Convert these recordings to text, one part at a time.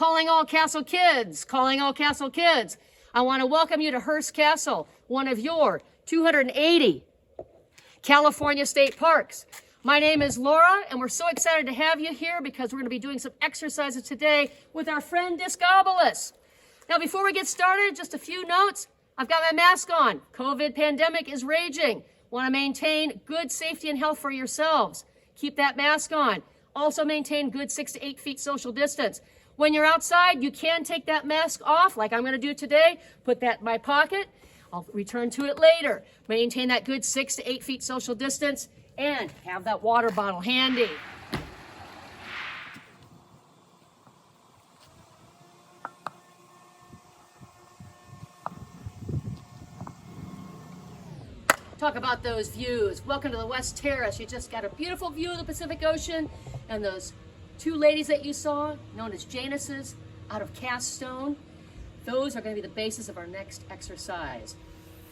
Calling all Castle kids, calling all Castle kids. I want to welcome you to Hearst Castle, one of your 280 California state parks. My name is Laura, and we're so excited to have you here because we're going to be doing some exercises today with our friend Discobolus. Now, before we get started, just a few notes. I've got my mask on. COVID pandemic is raging. Want to maintain good safety and health for yourselves. Keep that mask on. Also maintain good 6 to 8 feet social distance. When you're outside, you can take that mask off, like I'm going to do today. Put that in my pocket. I'll return to it later. Maintain that good 6 to 8 feet social distance and have that water bottle handy. Talk about those views. Welcome to the West Terrace. You just got a beautiful view of the Pacific Ocean and those two ladies that you saw, known as Januses, out of cast stone. Those are going to be the basis of our next exercise.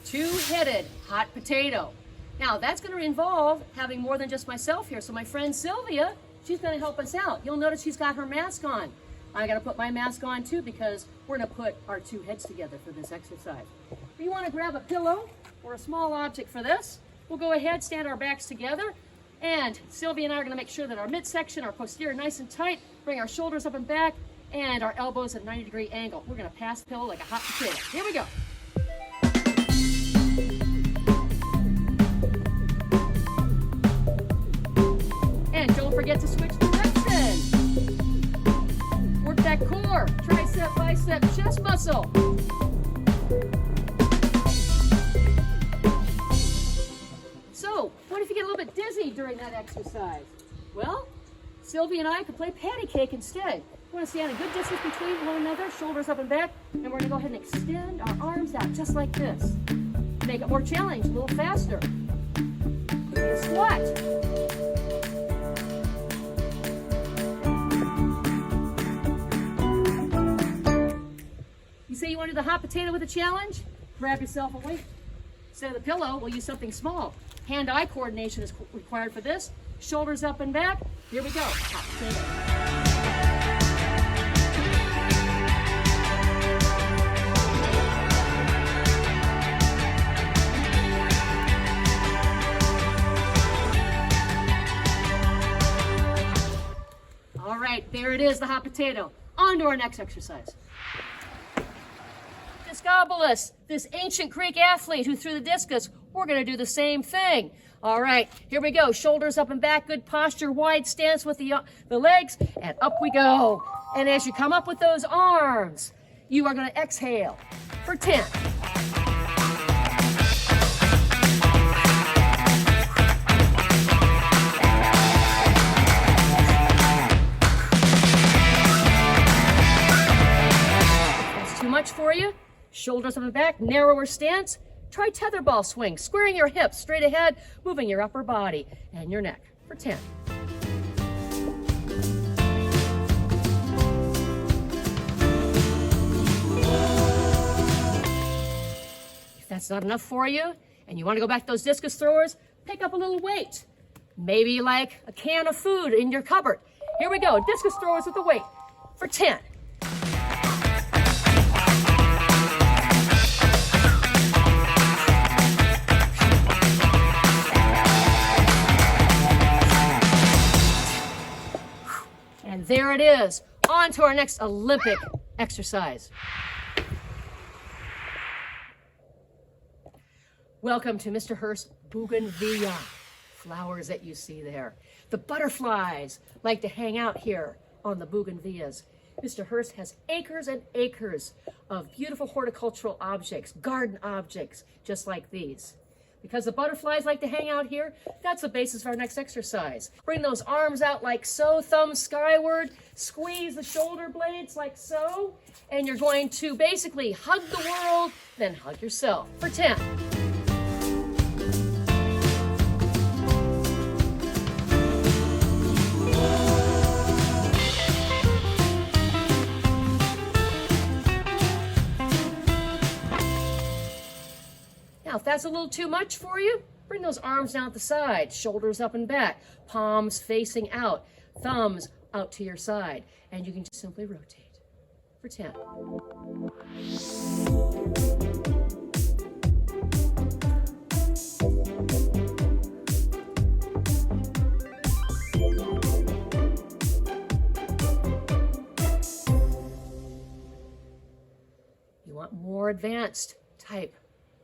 Two-headed hot potato. Now, that's going to involve having more than just myself here. So my friend Sylvia, she's going to help us out. You'll notice she's got her mask on. I got to put my mask on too because we're going to put our two heads together for this exercise. If you want to grab a pillow or a small object for this, we'll go ahead, stand our backs together, and Sylvia and I are going to make sure that our midsection, our posterior, nice and tight, bring our shoulders up and back, and our elbows at a 90-degree angle. We're going to pass the pillow like a hot potato. Here we go. And don't forget to switch direction. Work that core, tricep, bicep, chest muscle. So, what if you get a little bit dizzy during that exercise? Well, Sylvia and I could play patty cake instead. We want to stand a good distance between one another, shoulders up and back, and we're going to go ahead and extend our arms out just like this. Make it more challenging, a little faster. Could be a squat. You say you want to do the hot potato with a challenge? Grab yourself a weight. Instead of the pillow, we'll use something small. Hand-eye coordination is required for this. Shoulders up and back. Here we go. Hot potato. All right, there it is, the hot potato. On to our next exercise. Discobolus, this ancient Greek athlete who threw the discus, we're going to do the same thing. All right, here we go. Shoulders up and back, good posture, wide stance with the legs, and up we go. And as you come up with those arms, you are going to exhale for 10. That's too much for you. Shoulders up and back, narrower stance. Try tetherball swing, squaring your hips straight ahead, moving your upper body and your neck for 10. If that's not enough for you and you want to go back to those discus throwers, pick up a little weight. Maybe like a can of food in your cupboard. Here we go, discus throwers with the weight for 10. And there it is. On to our next Olympic exercise. Welcome to Mr. Hearst's bougainvillea flowers that you see there. The butterflies like to hang out here on the bougainvilleas. Mr. Hearst has acres and acres of beautiful horticultural objects, garden objects, just like these. Because the butterflies like to hang out here, that's the basis of our next exercise. Bring those arms out like so, thumbs skyward, squeeze the shoulder blades like so, and you're going to basically hug the world, then hug yourself for 10. Now, if that's a little too much for you, bring those arms down at the side, shoulders up and back, palms facing out, thumbs out to your side, and you can just simply rotate. for 10. You want more advanced type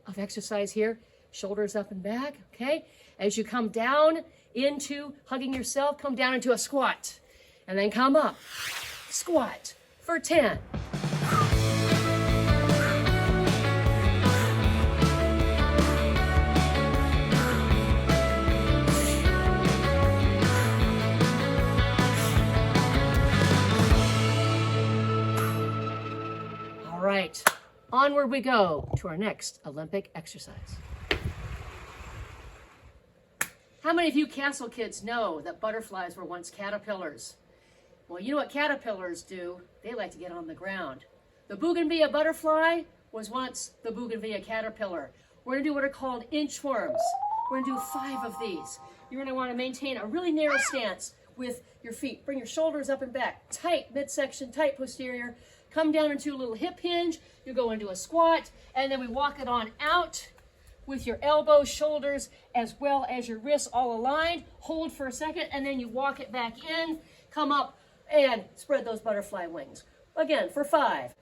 of exercise here. Shoulders up and back, okay? As you come down into hugging yourself, come down into a squat. And then come up, squat for 10. All right, onward we go to our next Olympic exercise. How many of you castle kids know that butterflies were once caterpillars? Well, you know what caterpillars do? They like to get on the ground. The bougainvillea butterfly was once the bougainvillea caterpillar. We're going to do what are called inchworms. We're going to do 5 of these. You're going to want to maintain a really narrow stance with your feet. Bring your shoulders up and back. Tight midsection, tight posterior. Come down into a little hip hinge. You go into a squat, and then we walk it on out with your elbows, shoulders, as well as your wrists all aligned. Hold for a second, and then you walk it back in. Come up and spread those butterfly wings. Again, for 5.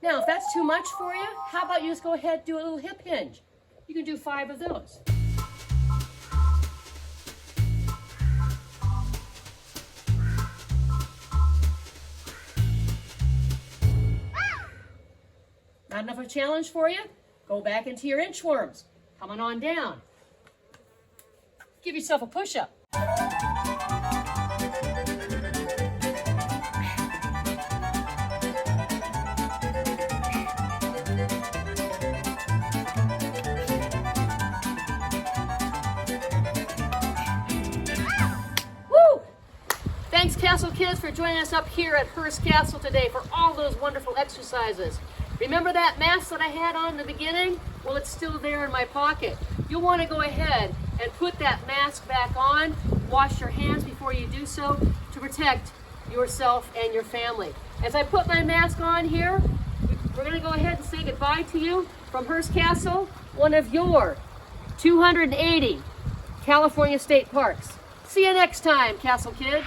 Now, if that's too much for you, how about you just go ahead and do a little hip hinge? You can do 5 of those. Not enough of a challenge for you? Go back into your inchworms. Coming on down. Give yourself a push-up. Thanks, Castle Kids, for joining us up here at Hearst Castle today for all those wonderful exercises. Remember that mask that I had on in the beginning? Well, it's still there in my pocket. You'll want to go ahead and put that mask back on. Wash your hands before you do so to protect yourself and your family. As I put my mask on here, we're going to go ahead and say goodbye to you from Hearst Castle, one of your 280 California state parks. See you next time, Castle Kids.